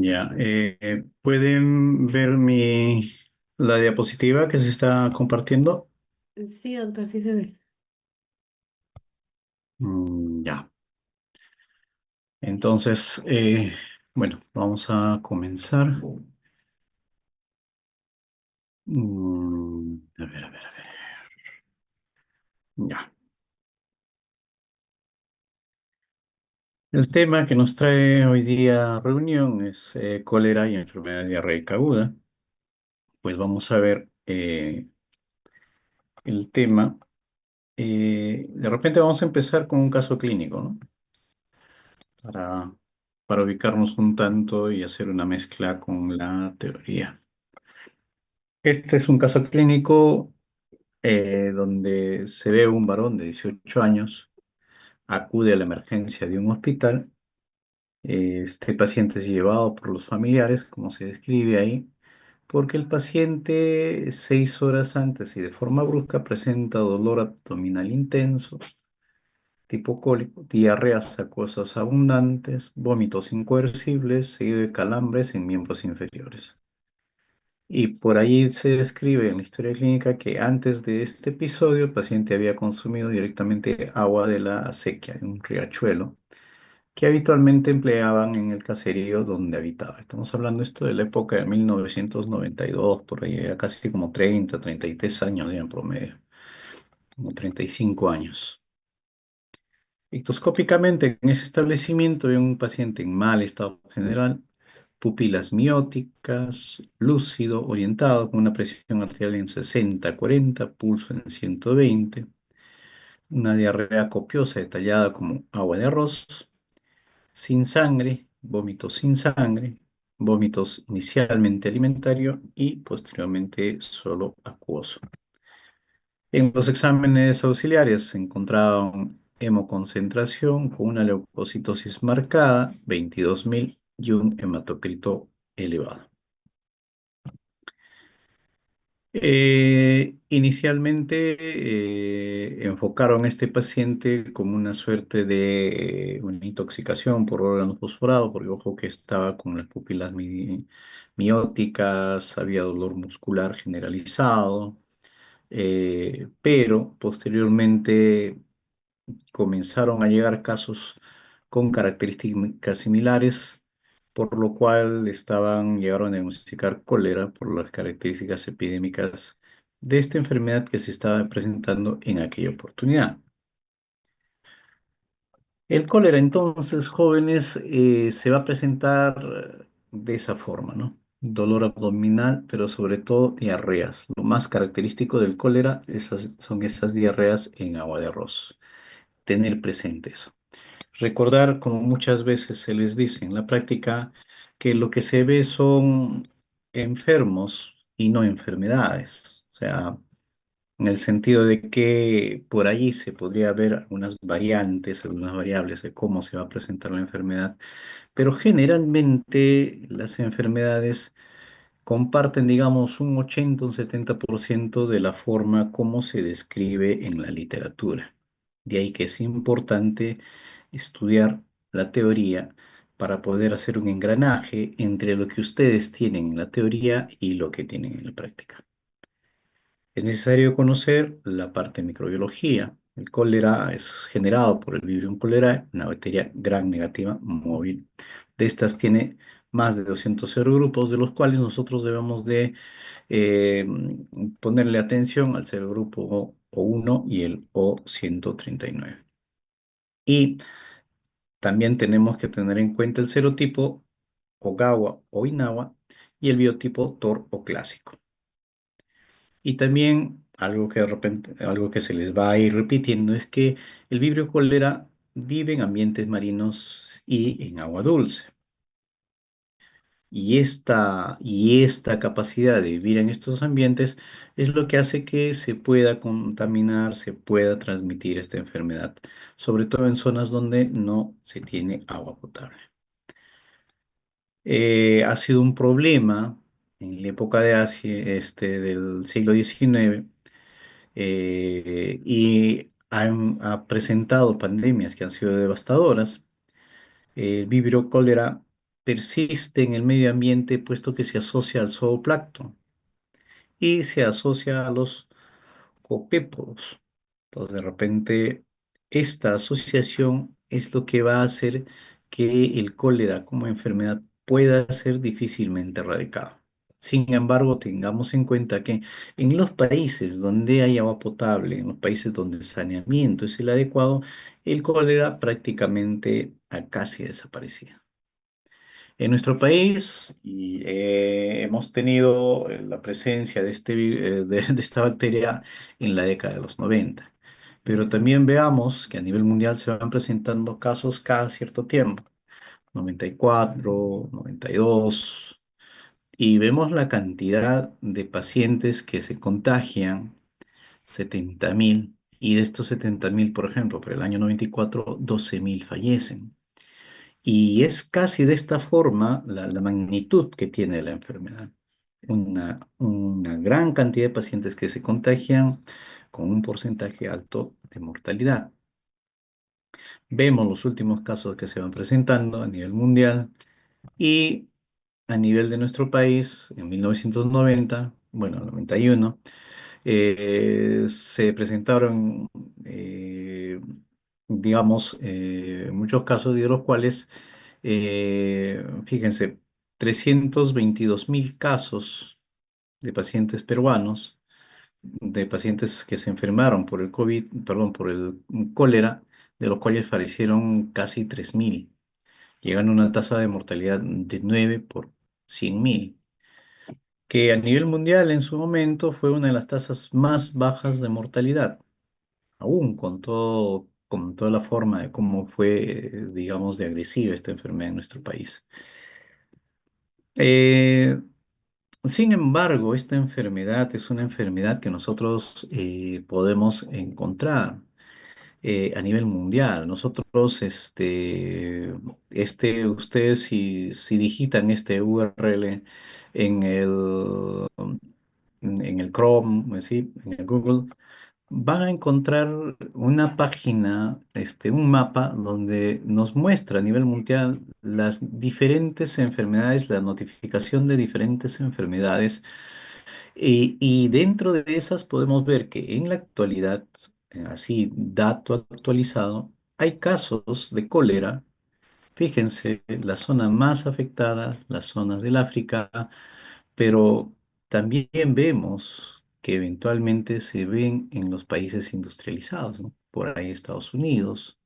Ya, ¿pueden ver la diapositiva que se está compartiendo? Sí, doctor, sí se ve. Ya, entonces, bueno, vamos a comenzar. A ver, a ver, a ver. Ya. El tema que nos trae hoy día a reunión es cólera y enfermedad diarreica aguda. Pues vamos a ver el tema. De repente vamos a empezar con un caso clínico, ¿no? Para, para ubicarnos un tanto y hacer una mezcla con la teoría. Este es un caso clínico donde se ve un varón de 18 años, acude a la emergencia de un hospital. Este paciente es llevado por los familiares, como se describe ahí, porque el paciente 6 horas antes y de forma brusca presenta dolor abdominal intenso, tipo cólico, diarreas acuosas abundantes, vómitos incoercibles, seguido de calambres en miembros inferiores. Y por ahí se describe en la historia clínica que antes de este episodio el paciente había consumido directamente agua de la acequia, de un riachuelo, que habitualmente empleaban en el caserío donde habitaba. Estamos hablando esto de la época de 1992, por ahí, ya casi como 33 años ya en promedio, como 35 años. Ictoscópicamente, en ese establecimiento había un paciente en mal estado general, pupilas mióticas, lúcido, orientado, con una presión arterial en 60/40, pulso en 120, una diarrea copiosa detallada como agua de arroz, sin sangre, vómitos sin sangre, vómitos inicialmente alimentario y posteriormente solo acuoso. En los exámenes auxiliares se encontraban hemoconcentración con una leucocitosis marcada, 22.000 y un hematocrito elevado. Inicialmente enfocaron a este paciente como una suerte de una intoxicación por órgano fosforado, porque ojo que estaba con las pupilas mióticas, había dolor muscular generalizado, pero posteriormente comenzaron a llegar casos con características similares, por lo cual llegaron a diagnosticar cólera por las características epidémicas de esta enfermedad que se estaba presentando en aquella oportunidad. El cólera, entonces, jóvenes, se va a presentar de esa forma, ¿no? Dolor abdominal, pero sobre todo diarreas. Lo más característico del cólera son esas diarreas en agua de arroz. Tener presente eso. Recordar, como muchas veces se les dice en la práctica, que lo que se ve son enfermos y no enfermedades. O sea, en el sentido de que por ahí se podría ver algunas variantes, algunas variables de cómo se va a presentar la enfermedad, pero generalmente las enfermedades comparten, digamos, un 80, un 70% de la forma como se describe en la literatura. De ahí que es importante estudiar la teoría para poder hacer un engranaje entre lo que ustedes tienen en la teoría y lo que tienen en la práctica. Es necesario conocer la parte de microbiología. El cólera es generado por el Vibrio cholerae, una bacteria gram negativa móvil. De estas tiene más de 200 serogrupos, de los cuales nosotros debemos de eh, ponerle atención al serogrupo O1 y el O139. Y también tenemos que tener en cuenta el serotipo Ogawa o Inawa y el biotipo TOR o clásico. Y también algo que de repente, algo que se les va a ir repitiendo es que el vibrio cólera vive en ambientes marinos y en agua dulce. Y esta capacidad de vivir en estos ambientes es lo que hace que se pueda contaminar, se pueda transmitir esta enfermedad, sobre todo en zonas donde no se tiene agua potable. Ha sido un problema en la época de Asia, del siglo XIX, y ha presentado pandemias que han sido devastadoras. El vibrio cólera persiste en el medio ambiente puesto que se asocia al zooplancton y se asocia a los copépodos. Entonces, de repente, esta asociación es lo que va a hacer que el cólera como enfermedad pueda ser difícilmente erradicado. Sin embargo, tengamos en cuenta que en los países donde hay agua potable, en los países donde el saneamiento es el adecuado, el cólera prácticamente ha casi desaparecido. En nuestro país hemos tenido la presencia de, de esta bacteria en la década de los 90, pero también veamos que a nivel mundial se van presentando casos cada cierto tiempo, 94, 92, y vemos la cantidad de pacientes que se contagian, 70.000, y de estos 70.000, por ejemplo, por el año 94, 12.000 fallecen. Y es casi de esta forma la magnitud que tiene la enfermedad. Una gran cantidad de pacientes que se contagian con un porcentaje alto de mortalidad. Vemos los últimos casos que se van presentando a nivel mundial y a nivel de nuestro país, en 1990, bueno, 91, se presentaron, digamos, muchos casos de los cuales, fíjense, 322.000 casos de pacientes peruanos, de pacientes que se enfermaron por el COVID, perdón, por el cólera, de los cuales fallecieron casi 3.000, llegando a una tasa de mortalidad de 9 por 100.000, que a nivel mundial en su momento fue una de las tasas más bajas de mortalidad, aún con todo, con toda la forma de cómo fue, digamos, de agresiva esta enfermedad en nuestro país. Eh, Sin embargo, esta enfermedad es una enfermedad que nosotros podemos encontrar a nivel mundial. Nosotros, ustedes si digitan este URL en en el Chrome, ¿sí? En el Google, van a encontrar una página, un mapa donde nos muestra a nivel mundial las diferentes enfermedades, la notificación de diferentes enfermedades. Y dentro de esas podemos ver que en la actualidad, así, dato actualizado, hay casos de cólera. Fíjense, la zona más afectada, las zonas del África, pero también vemos que eventualmente se ven en los países industrializados, ¿no? Por ahí Estados Unidos,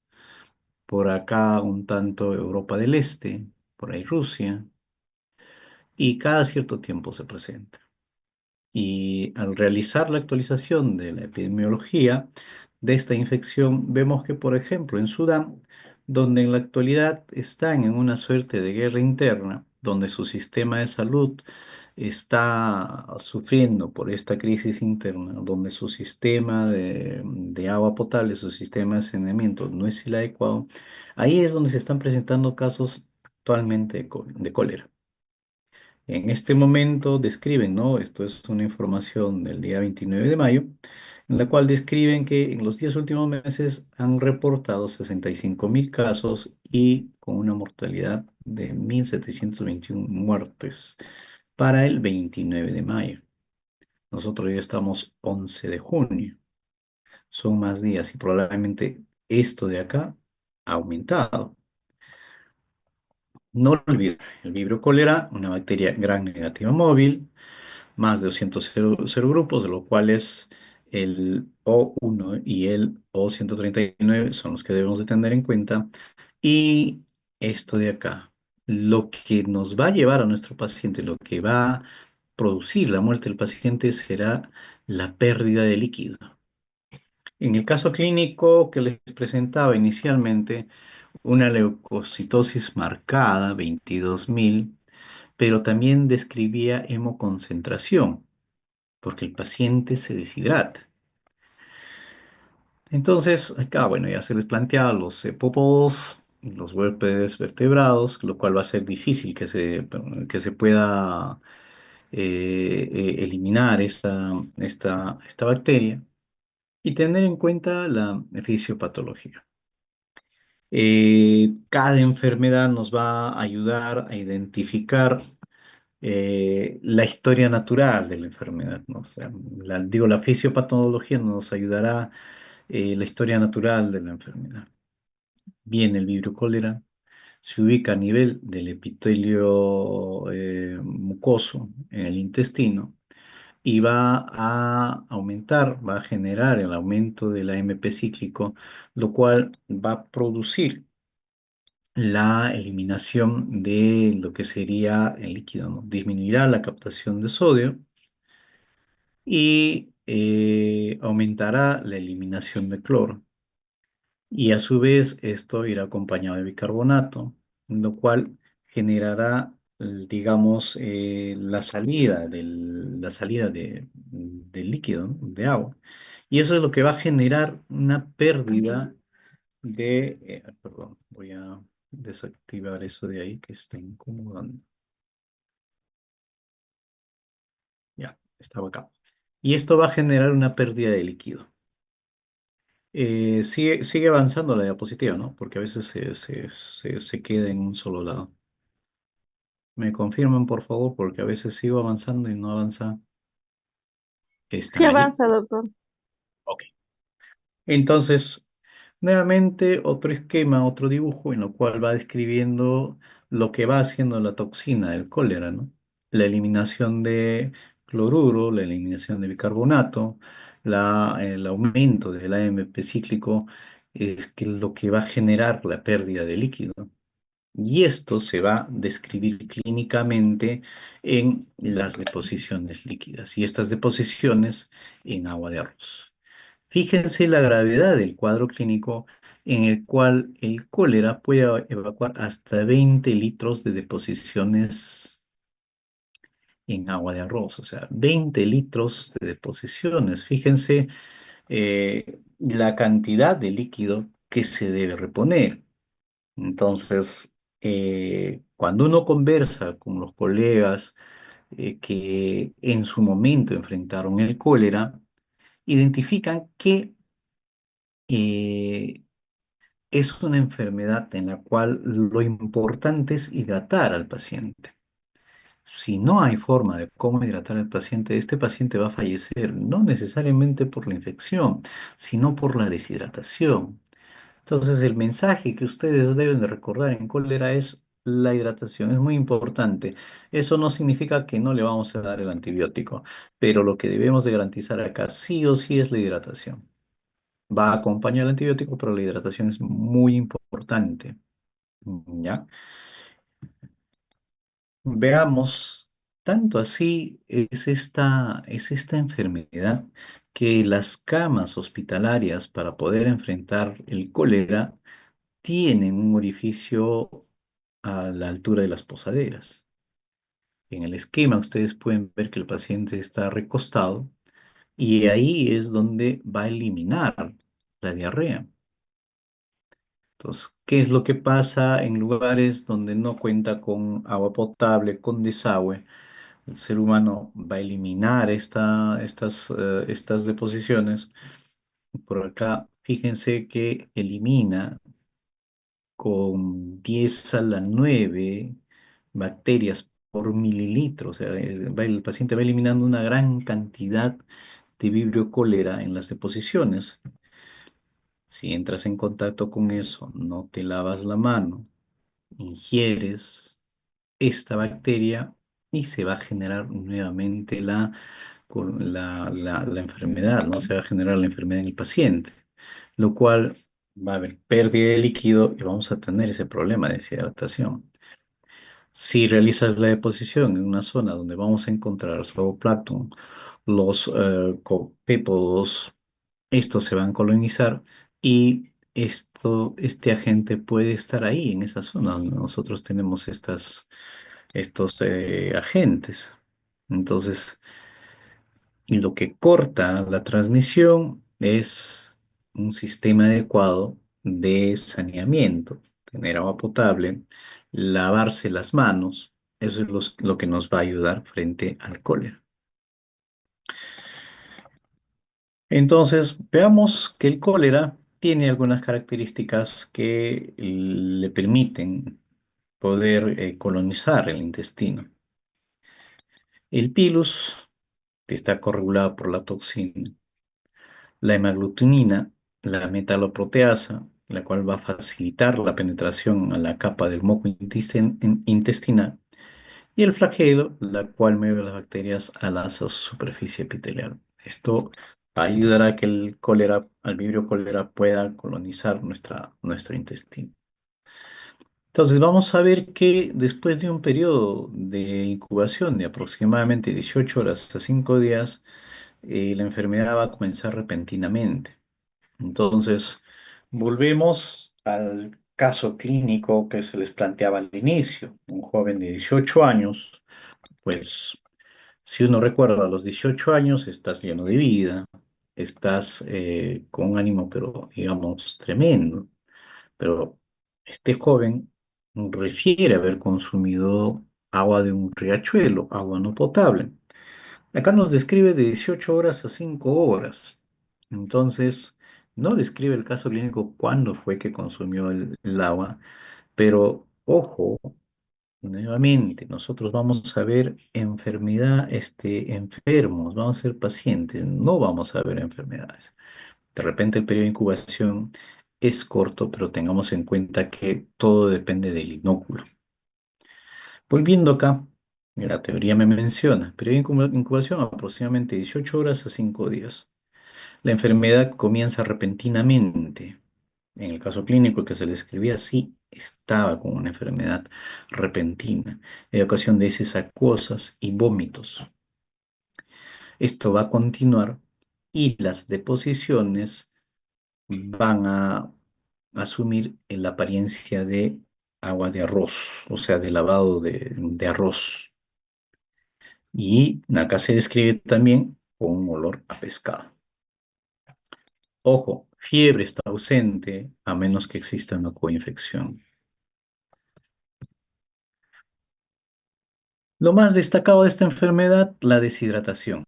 por acá un tanto Europa del Este, por ahí Rusia, y cada cierto tiempo se presenta. Y al realizar la actualización de la epidemiología de esta infección, vemos que, por ejemplo, en Sudán, donde en la actualidad están en una suerte de guerra interna, donde su sistema de salud está sufriendo por esta crisis interna, donde su sistema de agua potable, su sistema de saneamiento no es el adecuado, ahí es donde se están presentando casos actualmente de cólera. En este momento describen, ¿no? Esto es una información del día 29 de mayo, en la cual describen que en los 10 últimos meses han reportado 65.000 casos y con una mortalidad de 1.721 muertes para el 29 de mayo. Nosotros ya estamos 11 de junio. Son más días y probablemente esto de acá ha aumentado. No olvidar, el Vibrio cólera, una bacteria gran negativa móvil, más de 200 serogrupos, de los cuales el O1 y el O139 son los que debemos de tener en cuenta. Y esto de acá, lo que nos va a llevar a nuestro paciente, lo que va a producir la muerte del paciente será la pérdida de líquido. En el caso clínico que les presentaba inicialmente, una leucocitosis marcada, 22.000, pero también describía hemoconcentración, porque el paciente se deshidrata. Entonces, acá, bueno, ya se les planteaba los cepópodos, los huéspedes vertebrados, lo cual va a ser difícil que se pueda eliminar esta bacteria y tener en cuenta la fisiopatología. Cada enfermedad nos va a ayudar a identificar la historia natural de la enfermedad, ¿no? O sea, digo, la fisiopatología nos ayudará la historia natural de la enfermedad. Bien, el vibrio cólera se ubica a nivel del epitelio mucoso en el intestino y va a aumentar, va a generar el aumento del AMP cíclico, lo cual va a producir la eliminación de lo que sería el líquido, ¿no? Disminuirá la captación de sodio y aumentará la eliminación de cloro. Y a su vez esto irá acompañado de bicarbonato, lo cual generará, digamos, la salida del líquido, ¿no? De agua. Y eso es lo que va a generar una pérdida perdón, voy a desactivar eso de ahí que está incomodando. Ya, estaba acá. Y esto va a generar una pérdida de líquido. Sigue avanzando la diapositiva, ¿no? Porque a veces se queda en un solo lado. Me confirman, por favor, porque a veces sigo avanzando y no avanza. Sí ¿Están allí? avanza, doctor. Ok. Entonces, nuevamente otro esquema, otro dibujo en lo cual va describiendo lo que va haciendo la toxina del cólera, ¿no? La eliminación de cloruro, la eliminación de bicarbonato, el aumento del AMP cíclico, es que es lo que va a generar la pérdida de líquido. Y esto se va a describir clínicamente en las deposiciones líquidas y estas deposiciones en agua de arroz. Fíjense la gravedad del cuadro clínico en el cual el cólera puede evacuar hasta 20 litros de deposiciones en agua de arroz, o sea, 20 litros de deposiciones. Fíjense la cantidad de líquido que se debe reponer. Entonces, cuando uno conversa con los colegas que en su momento enfrentaron el cólera, identifican que eh, es una enfermedad en la cual lo importante es hidratar al paciente. Si no hay forma de cómo hidratar al paciente, este paciente va a fallecer, no necesariamente por la infección, sino por la deshidratación. Entonces, el mensaje que ustedes deben de recordar en cólera es la hidratación, es muy importante. Eso no significa que no le vamos a dar el antibiótico, pero lo que debemos de garantizar acá sí o sí es la hidratación. Va a acompañar el antibiótico, pero la hidratación es muy importante. ¿Ya? Veamos, tanto así es esta enfermedad que las camas hospitalarias para poder enfrentar el cólera tienen un orificio a la altura de las posaderas. En el esquema ustedes pueden ver que el paciente está recostado y ahí es donde va a eliminar la diarrea. Entonces, ¿qué es lo que pasa en lugares donde no cuenta con agua potable, con desagüe? El ser humano va a eliminar estas deposiciones. Por acá, fíjense que elimina con 10 a la 9 bacterias por mililitro. O sea, el paciente va eliminando una gran cantidad de vibrio cólera en las deposiciones. Si entras en contacto con eso, no te lavas la mano, ingieres esta bacteria y se va a generar nuevamente la enfermedad, ¿no? Se va a generar la enfermedad en el paciente, lo cual va a haber pérdida de líquido y vamos a tener ese problema de deshidratación. Si realizas la deposición en una zona donde vamos a encontrar zooplancton, los copépodos, estos se van a colonizar y este agente puede estar ahí, en esa zona donde nosotros tenemos estos agentes. Entonces, lo que corta la transmisión es un sistema adecuado de saneamiento, tener agua potable, lavarse las manos. Eso es lo que nos va a ayudar frente al cólera. Entonces, veamos que el cólera tiene algunas características que le permiten poder colonizar el intestino. El pilus, que está corregulado por la toxina, la hemaglutinina, la metaloproteasa, la cual va a facilitar la penetración a la capa del moco intestinal, y el flagelo, la cual mueve las bacterias a la superficie epitelial. Esto ayudará a que el cólera, al vibrio cólera pueda colonizar nuestro intestino. Entonces, vamos a ver que después de un periodo de incubación de aproximadamente 18 horas a 5 días, la enfermedad va a comenzar repentinamente. Entonces, volvemos al caso clínico que se les planteaba al inicio. Un joven de 18 años, pues, si uno recuerda, a los 18 años estás lleno de vida, estás con un ánimo, pero digamos, tremendo. Pero este joven refiere haber consumido agua de un riachuelo, agua no potable. Acá nos describe de 18 horas a 5 horas. Entonces, no describe el caso clínico cuándo fue que consumió el agua, pero ojo, nuevamente, nosotros vamos a ver enfermedad, enfermos, vamos a ser pacientes, no vamos a ver enfermedades. De repente el periodo de incubación es corto, pero tengamos en cuenta que todo depende del inóculo. Volviendo acá, la teoría me menciona, periodo de incubación aproximadamente 18 horas a 5 días. La enfermedad comienza repentinamente. En el caso clínico que se le escribía así, estaba con una enfermedad repentina, de ocasión de heces acuosas y vómitos. Esto va a continuar y las deposiciones van a asumir la apariencia de agua de arroz, o sea, de lavado de arroz. Y acá se describe también con un olor a pescado. Ojo, fiebre está ausente a menos que exista una coinfección. Lo más destacado de esta enfermedad, la deshidratación.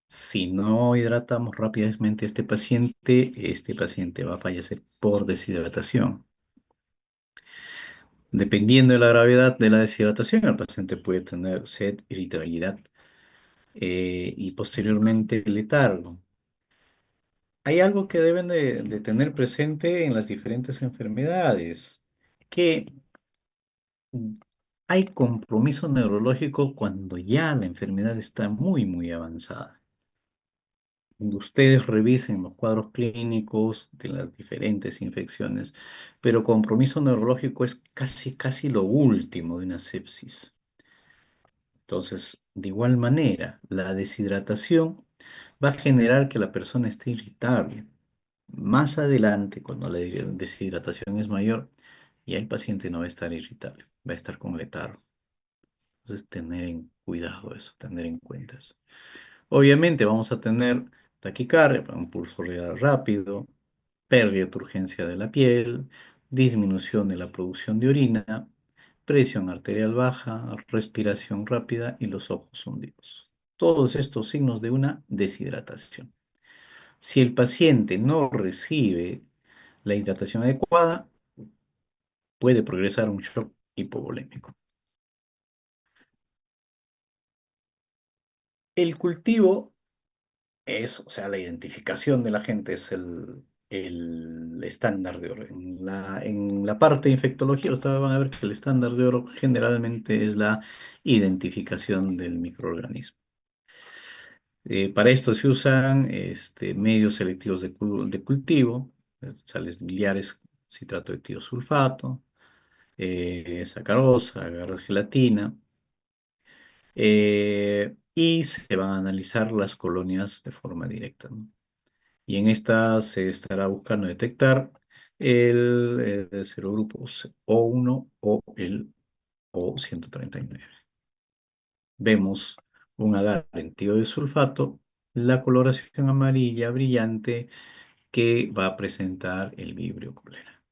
Si no hidratamos rápidamente a este paciente va a fallecer por deshidratación. Dependiendo de la gravedad de la deshidratación, el paciente puede tener sed, irritabilidad y posteriormente letargo. Hay algo que deben de tener presente en las diferentes enfermedades, que hay compromiso neurológico cuando ya la enfermedad está muy, muy avanzada. Ustedes revisen los cuadros clínicos de las diferentes infecciones, pero compromiso neurológico es casi, casi lo último de una sepsis. Entonces, de igual manera, la deshidratación va a generar que la persona esté irritable. Más adelante, cuando la deshidratación es mayor, ya el paciente no va a estar irritable, va a estar con letargo. Entonces, tener en cuidado eso, tener en cuenta eso. Obviamente vamos a tener taquicardia, un pulso rápido, pérdida de turgencia de la piel, disminución de la producción de orina, presión arterial baja, respiración rápida y los ojos hundidos. Todos estos signos de una deshidratación. Si el paciente no recibe la hidratación adecuada, puede progresar a un shock hipovolémico. El cultivo es, o sea, la identificación de la gente es el estándar de oro. En la parte de infectología, ustedes van a ver que el estándar de oro generalmente es la identificación del microorganismo. Para esto se usan medios selectivos de cultivo, sales biliares, citrato de tiosulfato, sacarosa, agar gelatina, y se van a analizar las colonias de forma directa, ¿no? Y en esta se estará buscando detectar el serogrupo O1 o el O139. Vemos un agar en de sulfato, la coloración amarilla brillante que va a presentar el vibrio cólera.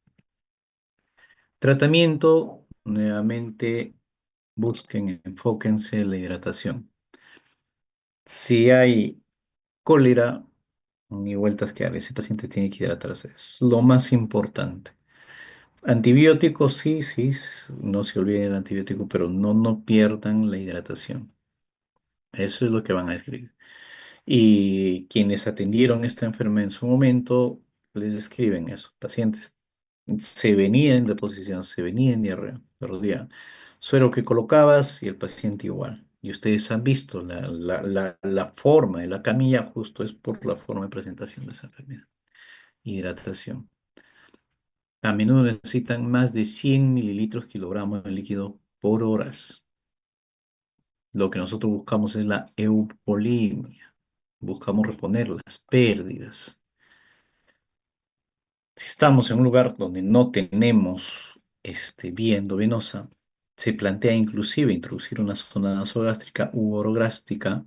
Tratamiento, nuevamente busquen, enfóquense en la hidratación. Si hay cólera, Ni vueltas que dar. Ese paciente tiene que hidratarse. Es lo más importante. Antibióticos, sí, sí, no se olviden del antibiótico, pero no pierdan la hidratación. Eso es lo que van a escribir. Y quienes atendieron esta enfermedad en su momento les describen eso. Pacientes se venía en deposición, se venía en diarrea, perdía suero que colocabas y el paciente igual. Y ustedes han visto la forma de la camilla, justo es por la forma de presentación de esa enfermedad. Hidratación. A menudo necesitan más de 100 mililitros kilogramos de líquido por horas. Lo que nosotros buscamos es la eupolimia. Buscamos reponer las pérdidas. Si estamos en un lugar donde no tenemos vía endovenosa, se plantea inclusive introducir una sonda nasogástrica u orogástrica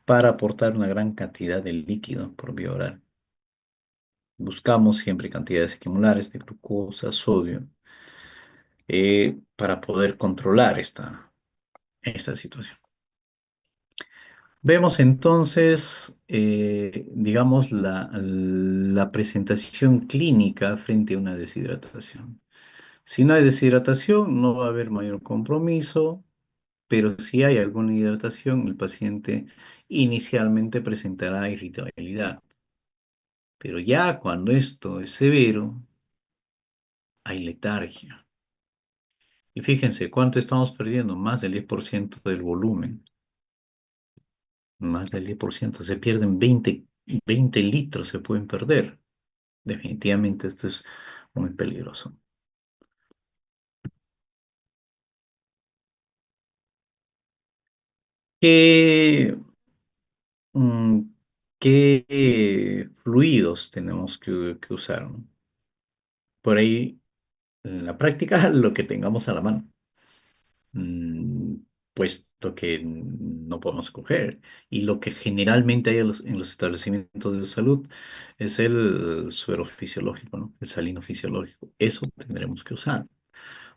para aportar una gran cantidad de líquido por vía oral. Buscamos siempre cantidades equimolares de glucosa, sodio, para poder controlar esta situación. Vemos entonces, digamos, la presentación clínica frente a una deshidratación. Si no hay deshidratación, no va a haber mayor compromiso, pero si hay alguna hidratación, el paciente inicialmente presentará irritabilidad. Pero ya cuando esto es severo, hay letargia. Y fíjense cuánto estamos perdiendo, más del 10% del volumen, más del 10%. Se pierden 20 litros, se pueden perder. Definitivamente esto es muy peligroso. ¿Qué, mm, qué fluidos tenemos que usar, ¿no? Por ahí, en la práctica, lo que tengamos a la mano, mm, puesto que no podemos escoger. Y lo que generalmente hay en los establecimientos de salud es el suero fisiológico, ¿no? El salino fisiológico. Eso tendremos que usar.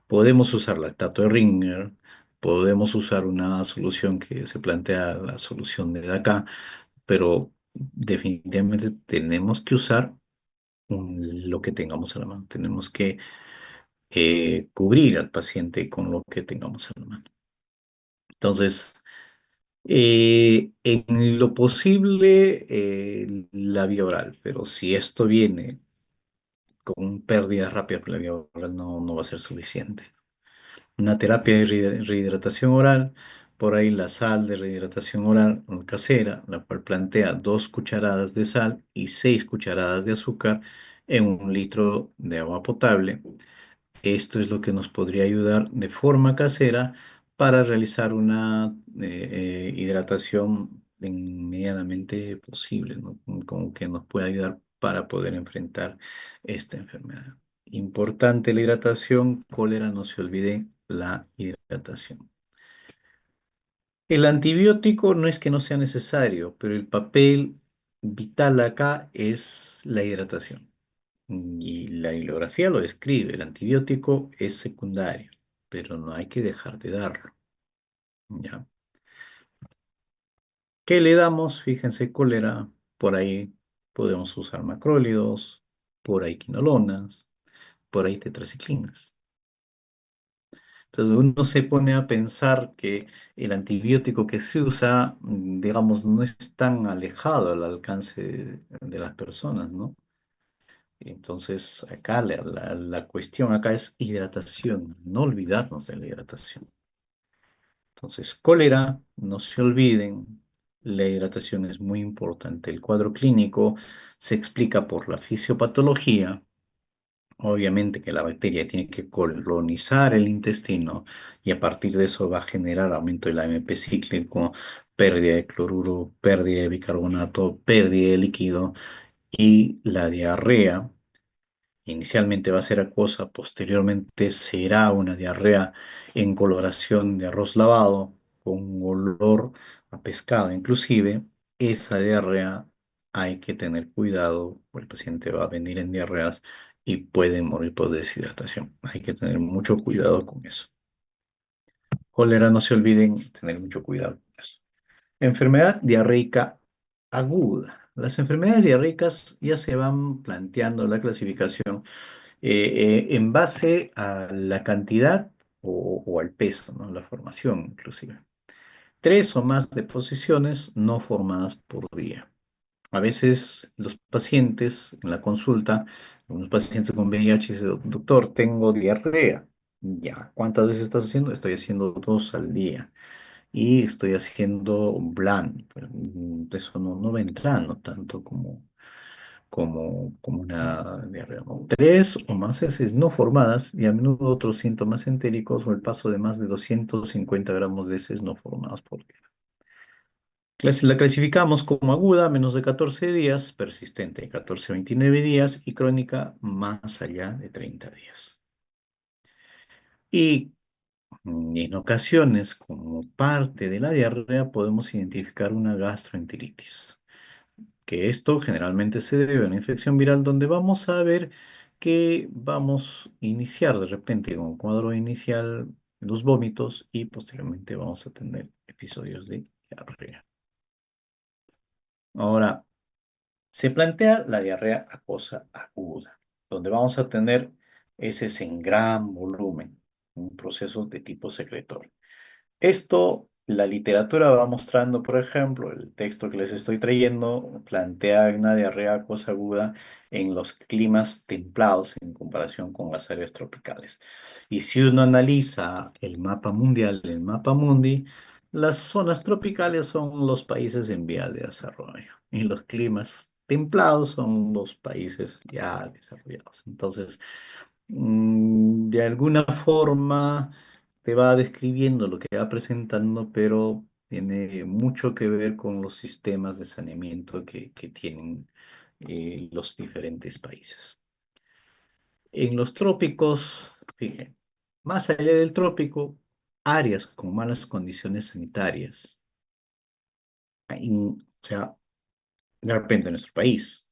Podemos usar lactato de Ringer, podemos usar una solución que se plantea, la solución de acá, pero definitivamente tenemos que usar lo que tengamos a la mano. Tenemos que cubrir al paciente con lo que tengamos a la mano. Entonces, en lo posible, la vía oral, pero si esto viene con pérdida rápida, pues la vía oral no va a ser suficiente. Una terapia de rehidratación oral, por ahí la sal de rehidratación oral casera, la cual plantea 2 cucharadas de sal y 6 cucharadas de azúcar en 1 litro de agua potable. Esto es lo que nos podría ayudar de forma casera para realizar una hidratación medianamente posible, ¿no? Como que nos puede ayudar para poder enfrentar esta enfermedad. Importante la hidratación, cólera, no se olvide la hidratación. El antibiótico no es que no sea necesario, pero el papel vital acá es la hidratación. Y la bibliografía lo describe, el antibiótico es secundario, pero no hay que dejar de darlo, ¿ya? ¿Qué le damos? Fíjense, cólera, por ahí podemos usar macrólidos, por ahí quinolonas, por ahí tetraciclinas. Entonces uno se pone a pensar que el antibiótico que se usa, digamos, no es tan alejado al alcance de las personas, ¿no? Entonces acá la cuestión acá es hidratación, no olvidarnos de la hidratación. Entonces, cólera, no se olviden, la hidratación es muy importante. El cuadro clínico se explica por la fisiopatología. Obviamente que la bacteria tiene que colonizar el intestino y a partir de eso va a generar aumento del AMP cíclico, pérdida de cloruro, pérdida de bicarbonato, pérdida de líquido y la diarrea. Inicialmente va a ser acuosa, posteriormente será una diarrea en coloración de arroz lavado, con un olor a pescado. Inclusive, esa diarrea hay que tener cuidado, porque el paciente va a venir en diarreas y puede morir por deshidratación. Hay que tener mucho cuidado con eso. Cólera, no se olviden tener mucho cuidado con eso. Enfermedad diarreica aguda. Las enfermedades diarreicas ya se van planteando la clasificación en base a la cantidad o al peso, ¿no? La formación inclusive. Tres o más deposiciones no formadas por día. A veces los pacientes en la consulta, unos pacientes con VIH dicen, doctor, tengo diarrea. Ya, ¿cuántas veces estás haciendo? Estoy haciendo dos al día y estoy haciendo bland. Pero, eso no va entrando tanto como una diarrea, ¿no? Tres o más heces no formadas y a menudo otros síntomas entéricos o el paso de más de 250 gramos de heces no formadas por día. La clasificamos como aguda, menos de 14 días, persistente 14 a 29 días y crónica más allá de 30 días. Y en ocasiones, como parte de la diarrea, podemos identificar una gastroenteritis, que esto generalmente se debe a una infección viral donde vamos a ver que vamos a iniciar de repente con un cuadro inicial los vómitos y posteriormente vamos a tener episodios de diarrea. Ahora, se plantea la diarrea acuosa aguda, donde vamos a tener heces en gran volumen, un proceso de tipo secretor. Esto, la literatura va mostrando, por ejemplo, el texto que les estoy trayendo plantea una diarrea acuosa aguda en los climas templados en comparación con las áreas tropicales. Y si uno analiza el mapa mundial, el mapa mundi, las zonas tropicales son los países en vías de desarrollo y los climas templados son los países ya desarrollados. Entonces, de alguna forma te va describiendo lo que va presentando, pero tiene mucho que ver con los sistemas de saneamiento que tienen los diferentes países. En los trópicos, fíjense, más allá del trópico, áreas con malas condiciones sanitarias. O sea, de repente en nuestro país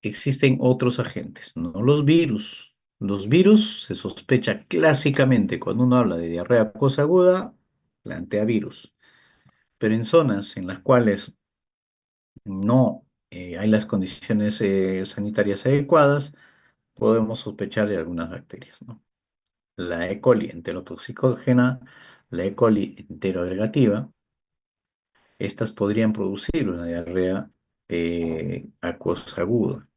existen otros agentes, no los virus. Los virus se sospecha clásicamente cuando uno habla de diarrea acuosa aguda, plantea virus. Pero en zonas en las cuales no hay las condiciones sanitarias adecuadas, podemos sospechar de algunas bacterias, ¿no? La E. coli enterotoxicógena, la E. coli enteroagregativa, estas podrían producir una diarrea acuosa aguda.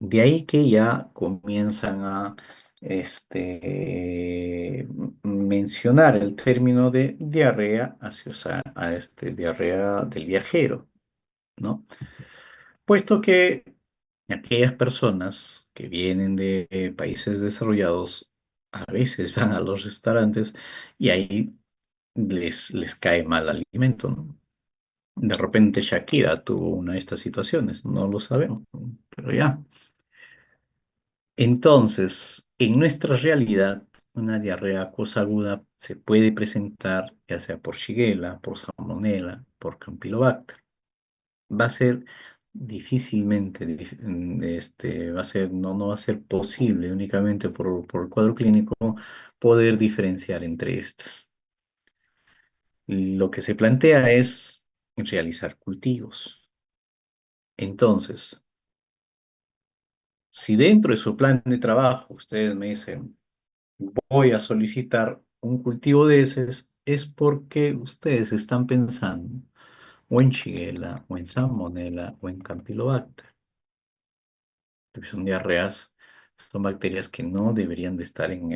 De ahí que ya comienzan a mencionar el término de diarrea a diarrea del viajero, ¿no? Puesto que aquellas personas que vienen de países desarrollados a veces van a los restaurantes y ahí les cae mal el alimento, ¿no? De repente Shakira tuvo una de estas situaciones, no lo sabemos, pero ya. Entonces, en nuestra realidad, una diarrea acuosa aguda se puede presentar ya sea por Shigella, por Salmonella, por Campylobacter. Va a ser difícilmente, va a ser, no va a ser posible únicamente por el cuadro clínico poder diferenciar entre estas. Lo que se plantea es realizar cultivos. Entonces, si dentro de su plan de trabajo ustedes me dicen, voy a solicitar un cultivo de heces, es porque ustedes están pensando o en Shigella, o en Salmonella, o en Campylobacter. Son diarreas, son bacterias que no deberían de estar en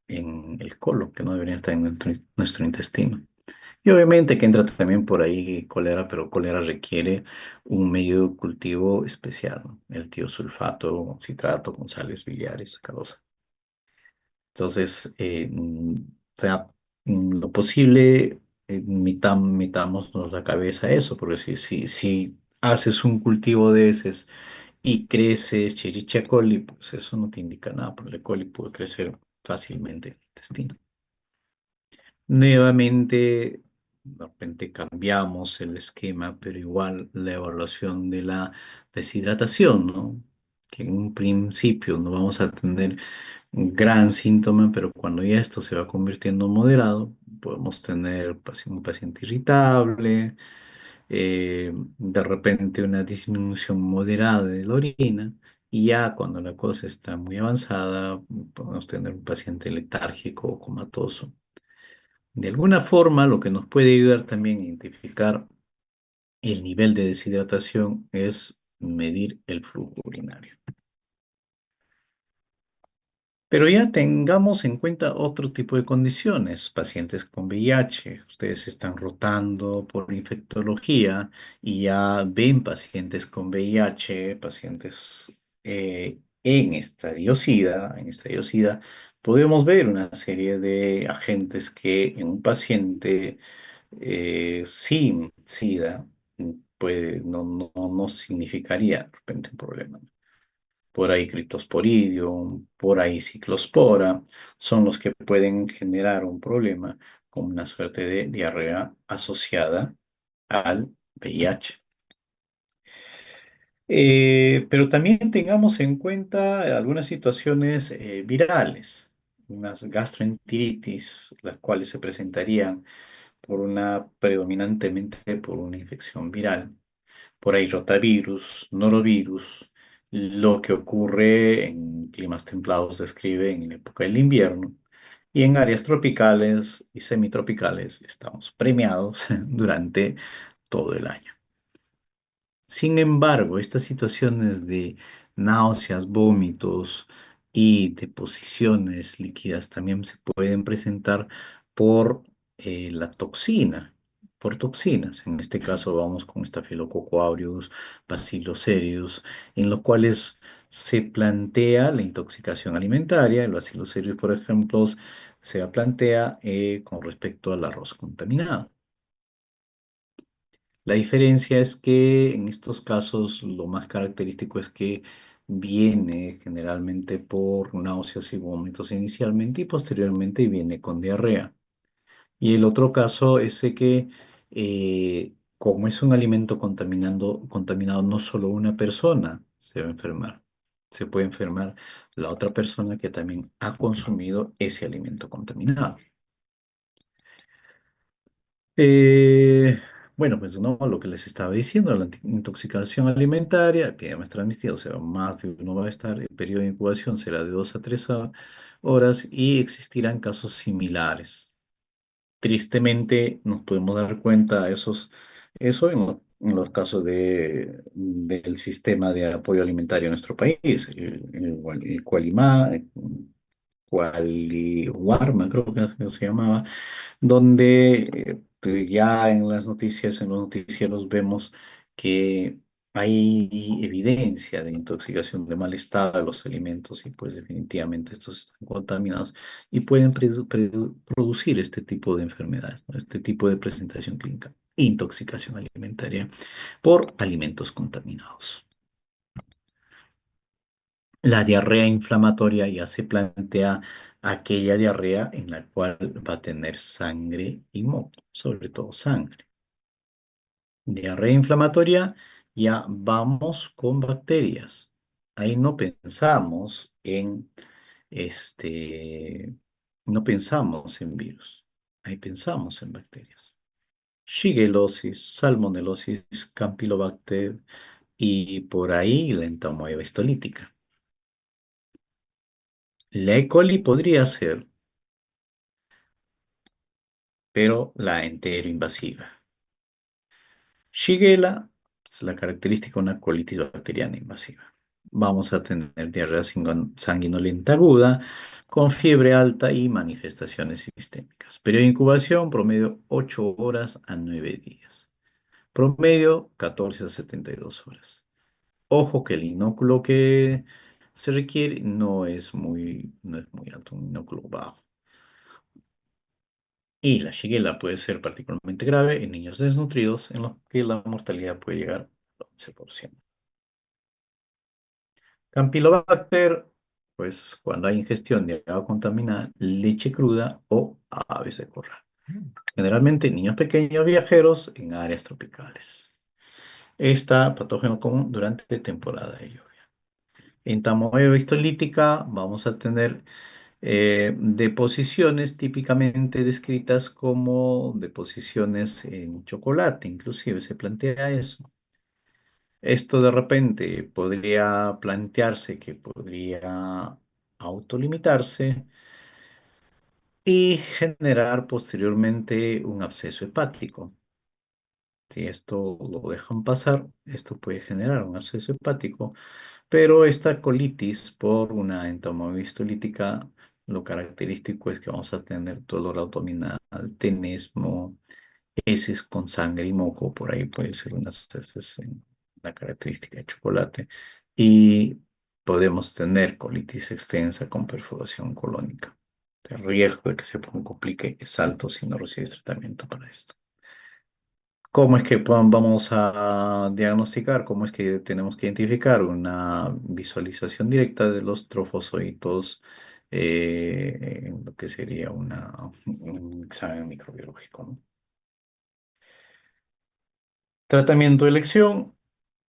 el colon, que no deberían estar en nuestro intestino. Y obviamente que entra también por ahí cólera, pero cólera requiere un medio de cultivo especial, ¿no? El tiosulfato, citrato con sales biliares, sacarosa. Entonces, o sea, en lo posible, metámonos la cabeza a eso, porque si haces un cultivo de heces y crece Escherichia coli, pues eso no te indica nada, porque el coli puede crecer fácilmente en el intestino. Nuevamente, de repente cambiamos el esquema, pero igual la evaluación de la deshidratación, ¿no? Que en un principio no vamos a tener un gran síntoma, pero cuando ya esto se va convirtiendo en moderado, podemos tener un paciente irritable, de repente una disminución moderada de la orina, y ya cuando la cosa está muy avanzada, podemos tener un paciente letárgico o comatoso. De alguna forma, lo que nos puede ayudar también a identificar el nivel de deshidratación es medir el flujo urinario. Pero ya tengamos en cuenta otro tipo de condiciones, pacientes con VIH. Ustedes están rotando por infectología y ya ven pacientes con VIH, pacientes en estadio SIDA. En estadio SIDA podemos ver una serie de agentes que en un paciente sin SIDA no significaría de repente un problema. Por ahí criptosporidium, por ahí ciclospora, son los que pueden generar un problema con una suerte de diarrea asociada al VIH. Pero también tengamos en cuenta algunas situaciones virales, unas gastroenteritis, las cuales se presentarían predominantemente por una infección viral. Por ahí rotavirus, norovirus, lo que ocurre en climas templados se describe en la época del invierno, y en áreas tropicales y semitropicales estamos premiados durante todo el año. Sin embargo, estas situaciones de náuseas, vómitos y deposiciones líquidas también se pueden presentar por la toxina, por toxinas. En este caso vamos con Staphylococcus aureus, Bacillus cereus, en los cuales se plantea la intoxicación alimentaria. El Bacillus cereus, por ejemplo, se plantea con respecto al arroz contaminado. La diferencia es que en estos casos lo más característico es que viene generalmente por náuseas y vómitos inicialmente y posteriormente viene con diarrea. Y el otro caso es de que como es un alimento contaminado, no solo una persona se va a enfermar, se puede enfermar la otra persona que también ha consumido ese alimento contaminado. Eh, bueno, pues no, lo que les estaba diciendo, la intoxicación alimentaria, epidemias transmitidas, o sea, más de uno va a estar, el periodo de incubación será de 2 a 3 horas y existirán casos similares. Tristemente, nos podemos dar cuenta de eso en los casos del sistema de apoyo alimentario en nuestro país, el Qualimá, el Qualiwarma, creo que se llamaba, donde ya en las noticias, en los noticieros vemos que hay evidencia de intoxicación de mal estado de los alimentos y pues definitivamente estos están contaminados y pueden producir este tipo de enfermedades, ¿no? Este tipo de presentación clínica, intoxicación alimentaria por alimentos contaminados. La diarrea inflamatoria ya se plantea aquella diarrea en la cual va a tener sangre y moco, sobre todo sangre. Diarrea inflamatoria, ya vamos con bacterias. Ahí no pensamos en este, no pensamos en virus, ahí pensamos en bacterias. Shigellosis, Salmonelosis, Campylobacter y por ahí la entamoeba histolítica. La E. coli podría ser, pero la enteroinvasiva. Shigella es la característica de una colitis bacteriana invasiva. Vamos a tener diarrea sanguinolenta aguda con fiebre alta y manifestaciones sistémicas. Periodo de incubación promedio 8 horas a 9 días. Promedio 14 a 72 horas. Ojo que el inóculo que se requiere no es muy alto, un inóculo bajo. Y la shigella puede ser particularmente grave en niños desnutridos, en los que la mortalidad puede llegar al 11%. Campylobacter, pues cuando hay ingestión de agua contaminada, leche cruda o aves de corral. Generalmente niños pequeños viajeros en áreas tropicales. Está patógeno común durante temporada de lluvia. En tamoeba histolítica vamos a tener deposiciones típicamente descritas como deposiciones en chocolate, inclusive se plantea eso. Esto de repente podría plantearse que podría autolimitarse y generar posteriormente un absceso hepático. Si esto lo dejan pasar, esto puede generar un absceso hepático, pero esta colitis por una entomomocilítica, lo característico es que vamos a tener dolor abdominal, tenesmo, heces con sangre y moco, por ahí puede ser unas heces en la característica de chocolate, y podemos tener colitis extensa con perforación colónica. El riesgo de que se complique es alto si no recibes tratamiento para esto. ¿Cómo es que vamos a diagnosticar? ¿Cómo es que tenemos que identificar una visualización directa de los trofosóitos en lo que sería un examen microbiológico, ¿no? Tratamiento de elección,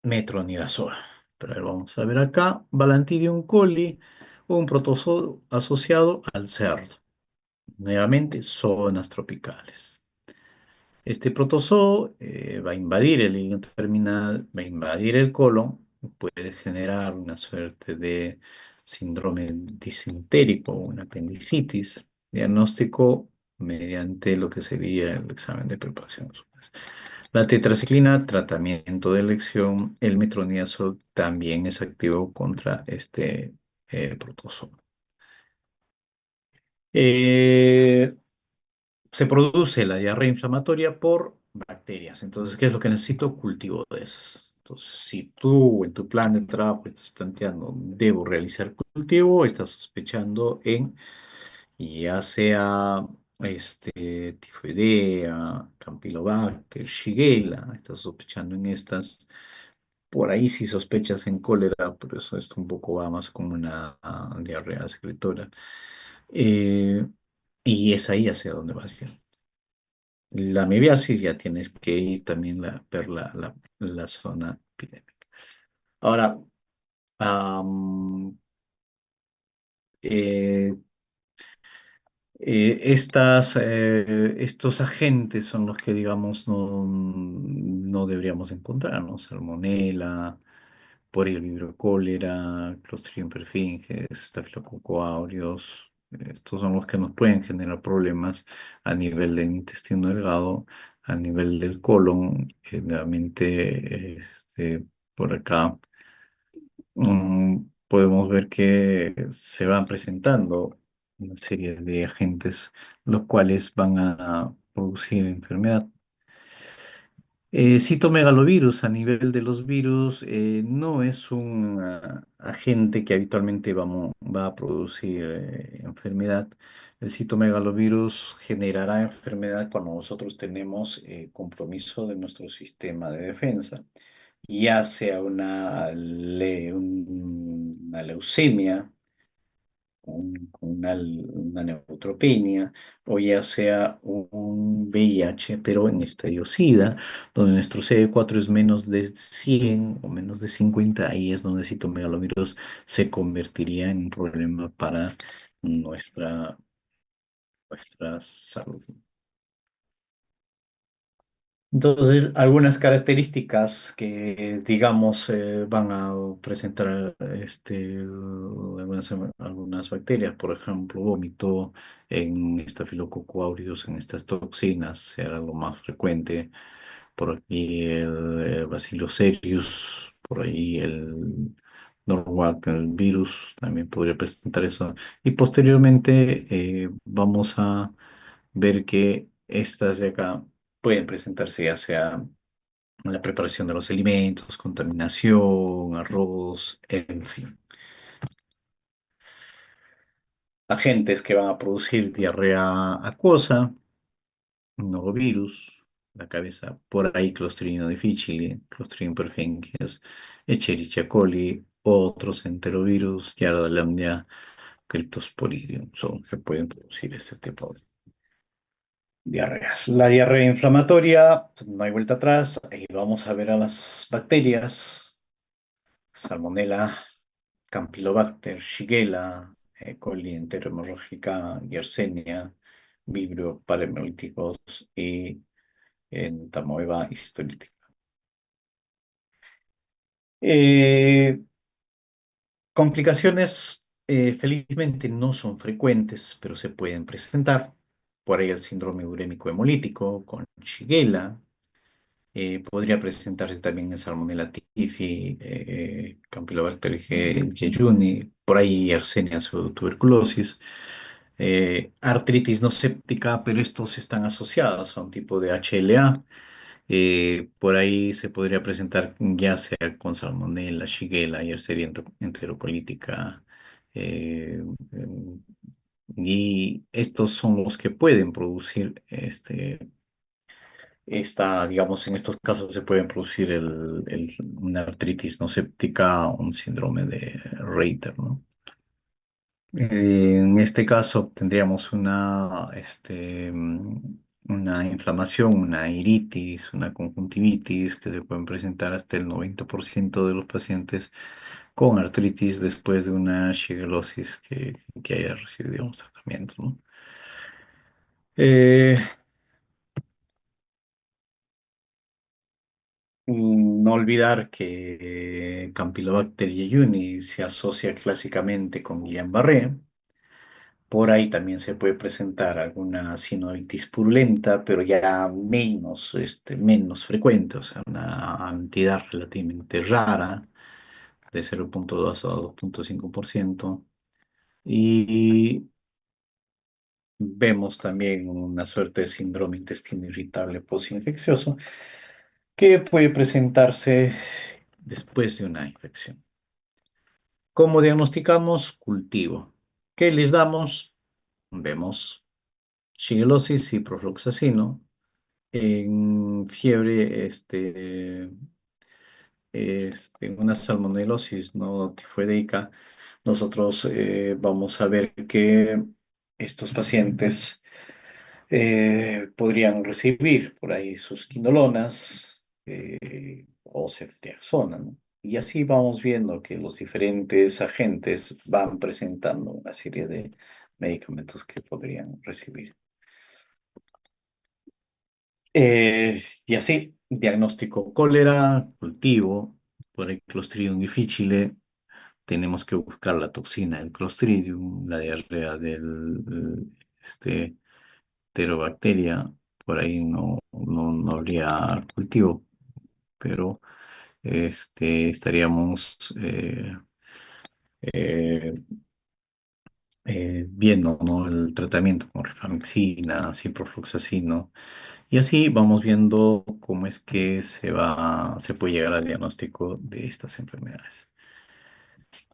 metronidazol. Pero vamos a ver acá, Balantidium coli, un protozoo asociado al cerdo. Nuevamente, zonas tropicales. Este protozoo va a invadir el hilo terminal, va a invadir el colon, puede generar una suerte de síndrome disentérico, una apendicitis, diagnóstico mediante lo que sería el examen de preparación de azúcares. La tetraciclina, tratamiento de elección, el metronidazol también es activo contra este protozoo. Eh, Se produce la diarrea inflamatoria por bacterias. Entonces, ¿qué es lo que necesito? Cultivo de esas. Entonces, si tú en tu plan de trabajo estás planteando, debo realizar cultivo, estás sospechando en ya sea tifoidea, Campylobacter, Shigella, estás sospechando en estas. Por ahí si sospechas en cólera, por eso esto un poco va más como una diarrea secretora. Eh, y es ahí hacia donde vas. La amibiasis ya tienes que ir también ver la zona epidémica. Ahora, am, eh, estos agentes son los que, digamos, no deberíamos encontrar, ¿no? Salmonella, Poriovibrio cólera, Clostridium perfringens, Staphylococcus aureus. Estos son los que nos pueden generar problemas a nivel del intestino delgado, a nivel del colon. Nuevamente, por acá podemos ver que se van presentando una serie de agentes los cuales van a producir enfermedad. Citomegalovirus a nivel de los virus no es un agente que habitualmente va a producir enfermedad. El citomegalovirus generará enfermedad cuando nosotros tenemos compromiso de nuestro sistema de defensa, ya sea una leucemia, una neutropenia, o ya sea un VIH, pero en estadio SIDA, donde nuestro CD4 es menos de 100 o menos de 50, ahí es donde el citomegalovirus se convertiría en un problema para nuestra, nuestra salud. Entonces, algunas características que, digamos, van a presentar algunas bacterias, por ejemplo, vómito en Staphylococcus aureus, en estas toxinas, será lo más frecuente. Por aquí el Bacillus cereus, por ahí el Norwalk, el virus, también podría presentar eso. Y posteriormente vamos a ver que estas de acá pueden presentarse ya sea en la preparación de los alimentos, contaminación, arroz, en fin. Agentes que van a producir diarrea acuosa, norovirus, la cabeza, por ahí Clostridium difficile, Clostridium perfringens, Escherichia coli, otros enterovirus, Giardia, Cryptosporidium, son que pueden producir este tipo de diarreas. La diarrea inflamatoria, pues, no hay vuelta atrás. Ahí vamos a ver a las bacterias. Salmonella, Campylobacter, Shigella, coli enterohemorrágica, Yersinia, Vibrio parahemolíticos y entamoeba histolítica. Eh, Complicaciones, felizmente no son frecuentes, pero se pueden presentar. Por ahí el síndrome urémico hemolítico con Shigella. Podría presentarse también el Salmonella typhi, Campylobacter jejuni, por ahí Yersinia pseudotuberculosis, artritis no séptica, pero estos están asociados a un tipo de HLA. Por ahí se podría presentar ya sea con Salmonella, Shigella, Yersinia enterocolítica, eh, em, y estos son los que pueden producir digamos, en estos casos se pueden producir una artritis no séptica, un síndrome de Reiter, ¿no? En este caso tendríamos una inflamación, una iritis, una conjuntivitis que se pueden presentar hasta el 90% de los pacientes con artritis después de una shigellosis que haya recibido, digamos, tratamiento, ¿no? Eh, no olvidar que Campylobacter jejuni se asocia clásicamente con Guillain-Barré. Por ahí también se puede presentar alguna sinovitis purulenta, pero ya menos frecuente, o sea, una entidad relativamente rara, de 0,2 a 2,5%. Y vemos también una suerte de síndrome intestino irritable postinfeccioso que puede presentarse después de una infección. ¿Cómo diagnosticamos? Cultivo. ¿Qué les damos? Vemos shigellosis, ciprofloxacino. En fiebre, una salmonelosis no tifoideica, nosotros vamos a ver que estos pacientes podrían recibir por ahí sus quinolonas o ceftriaxona, ¿no? Y así vamos viendo que los diferentes agentes van presentando una serie de medicamentos que podrían recibir. Y así, diagnóstico cólera, cultivo, por el Clostridium difficile, tenemos que buscar la toxina del Clostridium, la diarrea este, Enterobacteria, por ahí no habría cultivo, pero estaríamos eh, viendo, ¿no? El tratamiento con rifamixina, ciprofloxacino, y así vamos viendo cómo es que se puede llegar al diagnóstico de estas enfermedades.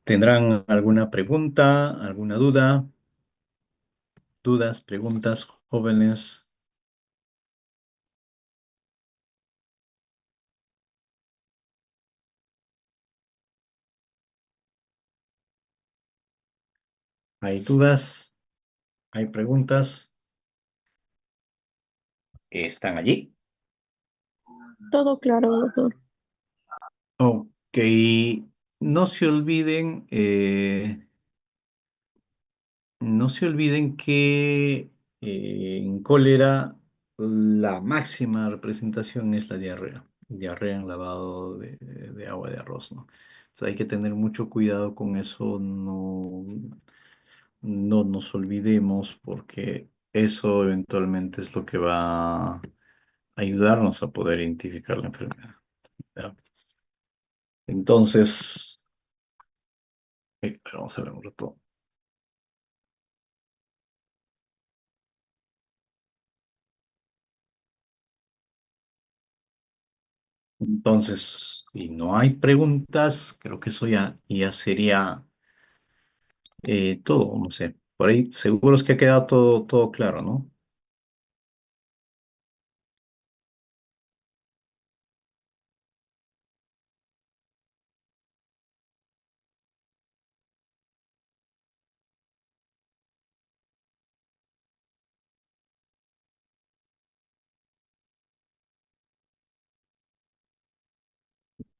¿Tendrán alguna pregunta, alguna duda? ¿Dudas, preguntas, jóvenes? ¿Hay dudas? ¿Hay preguntas? ¿Están allí? Todo claro, doctor. Ok, no se olviden, no se olviden que en cólera la máxima representación es la diarrea, diarrea en lavado de agua de arroz, ¿no? O sea, hay que tener mucho cuidado con eso, no nos olvidemos porque eso eventualmente es lo que va a ayudarnos a poder identificar la enfermedad, ¿ya? Entonces, vamos a ver un rato. Entonces, si no hay preguntas, creo que eso ya sería todo, no sé. Por ahí seguros que ha quedado todo claro, ¿no?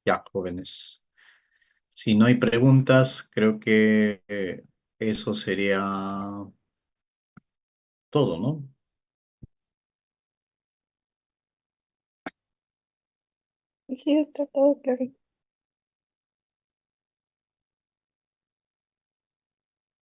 Ya, jóvenes. Si no hay preguntas, creo que Eso sería todo, ¿no? Sí, está todo claro.